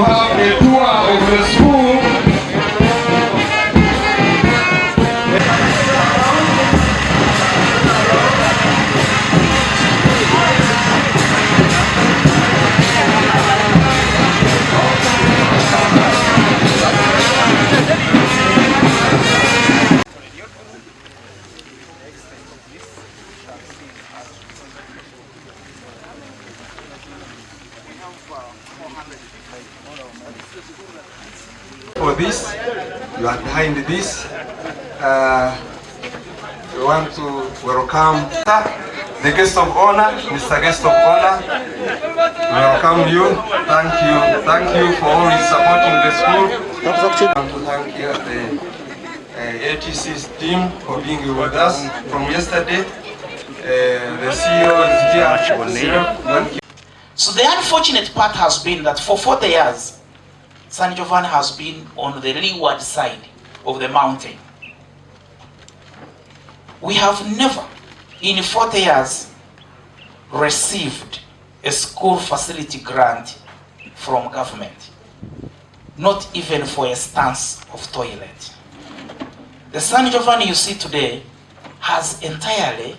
have a tour of the school. For this, you are behind this. We want to welcome the guest of honor, Mr. Guest of Honor. We welcome you. Thank you for always supporting the school. I want to thank the ATC's team for being with us from yesterday. The CEO is here. So the unfortunate part has been that for 40 years, San Giovanni has been on the leeward side of the mountain. We have never, in 40 years, received a school facility grant from government, not even for a stance of toilet. The San Giovanni you see today has entirely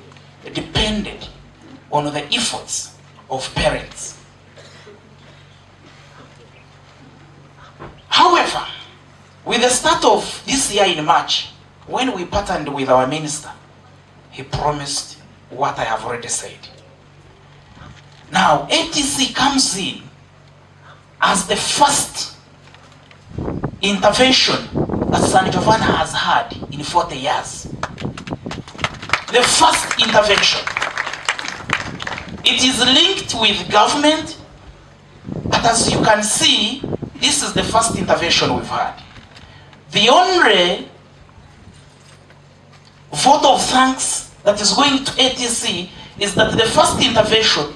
depended on the efforts of parents. However, with the start of this year in March, when we partnered with our minister, he promised what I have already said. Now, ATC comes in as the first intervention that San Giovanni has had in 40 years. The first intervention. It is linked with government, but as you can see, this is the first intervention we've had. The only vote of thanks that is going to ATC is that the first intervention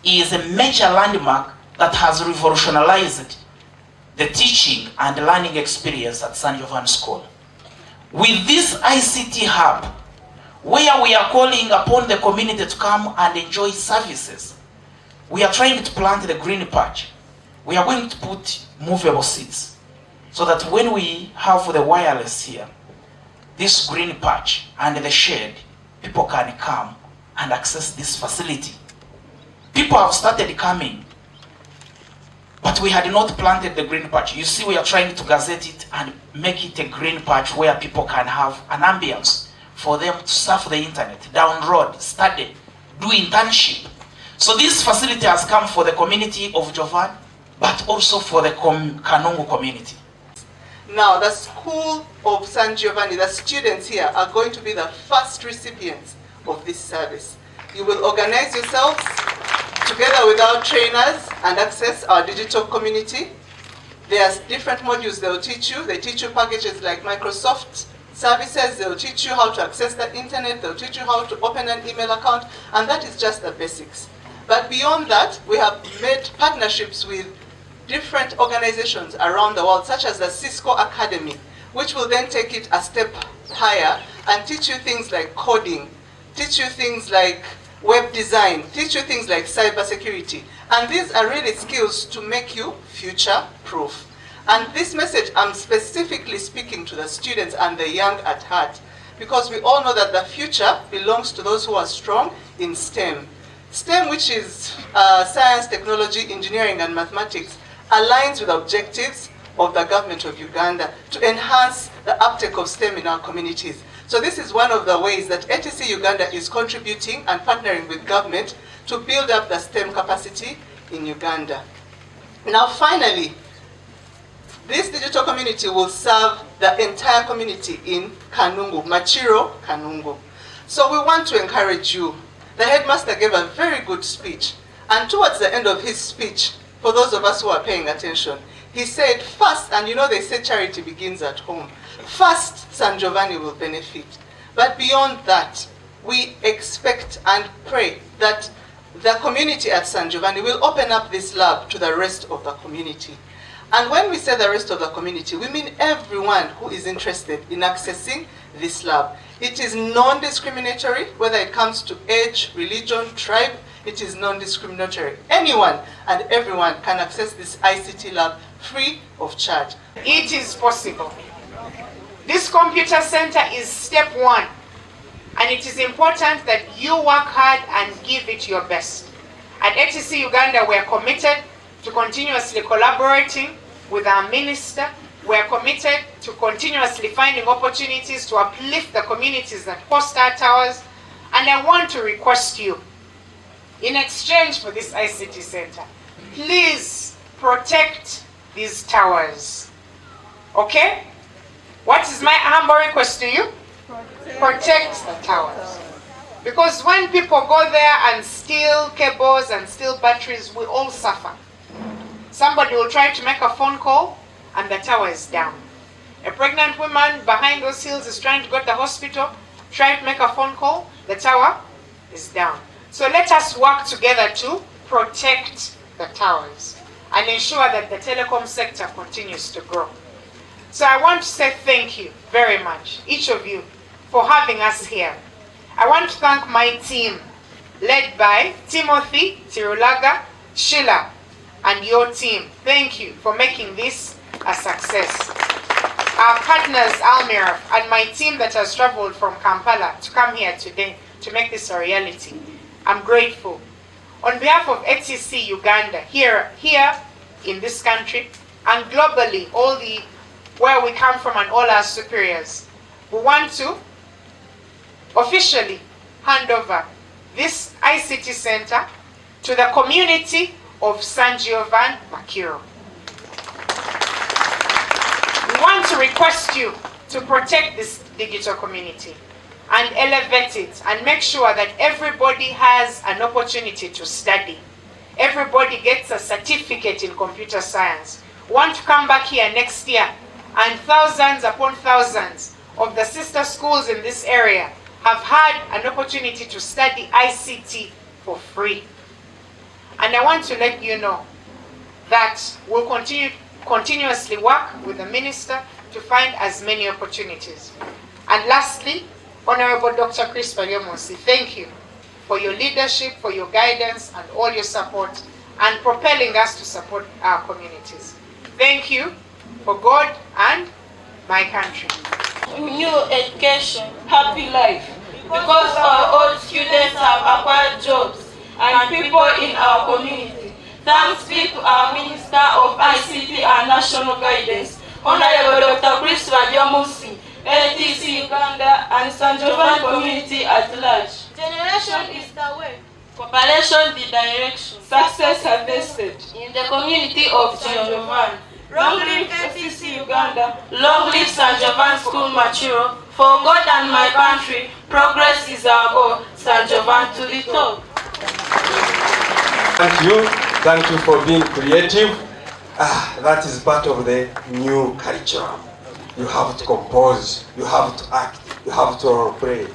is a major landmark that has revolutionized the teaching and learning experience at San Giovanni School. With this ICT hub, where we are calling upon the community to come and enjoy services, we are trying to plant the green patch. We are going to put movable seats so that when we have the wireless here, this green patch and the shade, people can come and access this facility. People have started coming, but we had not planted the green patch. You see, we are trying to gazette it and make it a green patch where people can have an ambience for them to surf the internet, download, study, do internship. So this facility has come for the community of Giovanni, but also for the Kanungu community. Now, the School of San Giovanni, the students here are going to be the first recipients of this service. You will organize yourselves together with our trainers and access our digital community. There's different modules they will teach you. They teach you packages like Microsoft services. They will teach you how to access the internet. They'll teach you how to open an email account, and that is just the basics. But beyond that, we have made partnerships with different organizations around the world, such as the Cisco Academy, which will then take it a step higher and teach you things like coding, teach you things like web design, teach you things like cybersecurity. And these are really skills to make you future-proof. And this message, I'm specifically speaking to the students and the young at heart, because we all know that the future belongs to those who are strong in STEM. STEM, which is science, technology, engineering, and mathematics, aligns with objectives of the government of Uganda to enhance the uptake of STEM in our communities. So this is one of the ways that ATC Uganda is contributing and partnering with government to build up the STEM capacity in Uganda. Now finally, this digital community will serve the entire community in Kanungu, Makiro, Kanungu. So we want to encourage you. The headmaster gave a very good speech, and towards the end of his speech, for those of us who are paying attention, he said first, and you know they say charity begins at home, first San Giovanni will benefit. But beyond that, we expect and pray that the community at San Giovanni will open up this lab to the rest of the community. And when we say the rest of the community, we mean everyone who is interested in accessing this lab. It is non-discriminatory, whether it comes to age, religion, tribe. It is non-discriminatory. Anyone and everyone can access this ICT lab free of charge. It is possible. This computer center is step one, and it is important that you work hard and give it your best. At ATC Uganda, we are committed to continuously collaborating with our minister. We are committed to continuously finding opportunities to uplift the communities that host our towers. And I want to request you, in exchange for this ICT center, please protect these towers. Okay? What is my humble request to you? Protect the towers. Because when people go there and steal cables and steal batteries, we all suffer. Somebody will try to make a phone call and the tower is down. A pregnant woman behind those hills is trying to go to the hospital, trying to make a phone call, the tower is down. So let us work together to protect the towers and ensure that the telecom sector continues to grow. So I want to say thank you very much, each of you, for having us here. I want to thank my team, led by Timothy, Tirulaga, Sheila, and your team. Thank you for making this a success. Our partners, Almira, and my team that has traveled from Kampala to come here today to make this a reality. I'm grateful. On behalf of ATC Uganda, here in this country, and globally, where we come from and all our superiors, we want to officially hand over this ICT center to the community of San Giovanni Makiro. We want to request you to protect this digital community and elevate it and make sure that everybody has an opportunity to study. Everybody gets a certificate in computer science. We want to come back here next year and thousands upon thousands of the sister schools in this area have had an opportunity to study ICT for free. And I want to let you know that we'll continuously work with the minister to find as many opportunities. And lastly, Honorable Dr. Chris Baryomunsi, thank you for your leadership, for your guidance, and all your support, and propelling us to support our communities. Thank you for God and my country. New education, happy life. Because our old students have acquired jobs and people in our community. Thanks be to our Minister of ICT and National Guidance, Honorable Dr. Chris Baryomunsi, ATC Uganda and San Giovanni community at large. Generation is the way. Population the direction. Success harvested in the community of San Giovanni. Long live ATC Uganda. Long live San Giovanni School Makiro. For God and my country, progress is our goal. San Giovanni to the top. Thank you. Thank you for being creative. That is part of the new curriculum. You have to compose, you have to act, you have to pray.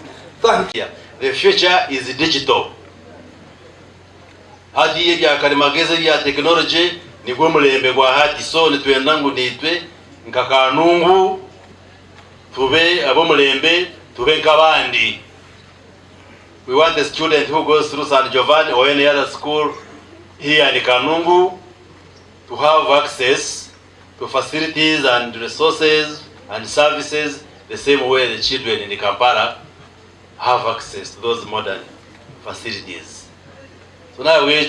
Thank you. The future is digital. Hati ya karimagezi ya technology ni mulembe gwa hati so nitwendangu nitwe nka Kanungu tube abo mulembe tube nkabandi. We want the student who goes through San Giovanni or any other school here in Kanungu to have access to facilities and resources and services the same way the children in the Kampala have access to those modern facilities. So now we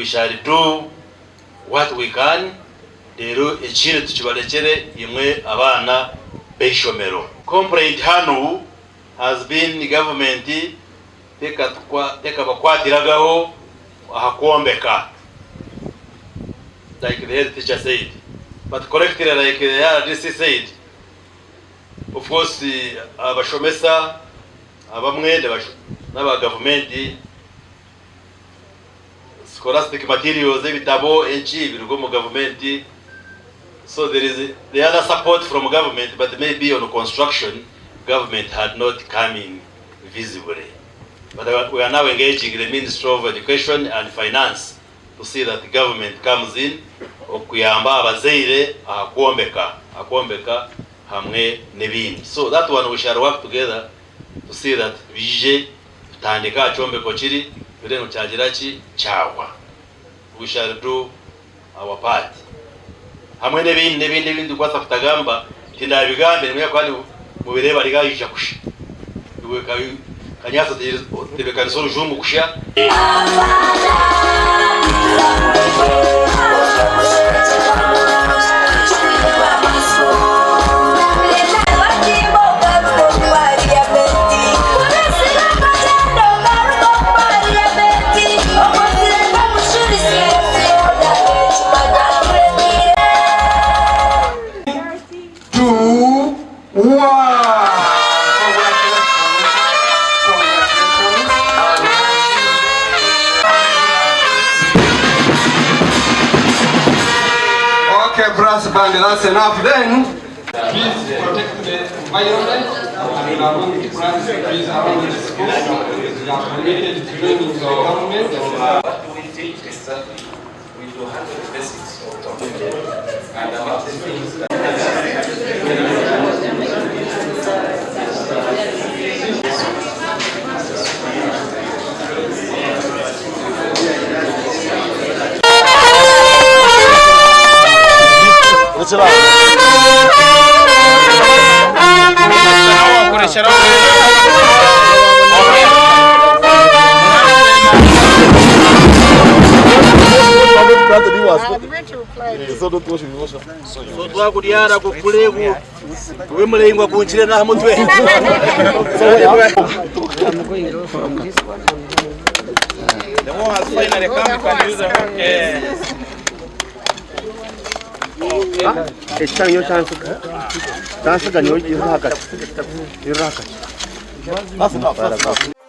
shall do what we can. Complaint hanu has been the government teka bakwatiragaho hakuombeka, like the head teacher said, but correctly like the RDC said. Of course, abashomesa abamwe n'aba government scholastic materials ebitabo enchi birugo mu government, so there is the other support from government, but maybe on construction government had not come in visibly. But we are now engaging the Ministry of Education and Finance to see that the government comes in okuyamba abazeire akombeka hamwe nebindi. So that one we shall work together to see that bije tutandika chombeko kiri bire no chagirachi chawa. We shall do our party. Hamwe n'ibindi kwasa kutagamba tindabigambe nimwe kwali mubireba ligayisha kushi. Iwe kanyasa tebeka nsoro jumu kushya. Brass band, that's enough then. Please protect the environment. We are going to plant trees around the school. We are committed to bringing to our government. What we think is that we will handle the basics of talking and about the things that twakudyara kukuleku we mulengwa kunchire na mutwe the one has finally come can use Echanyo chance. Chance ganyo iraka. Iraka. That's enough.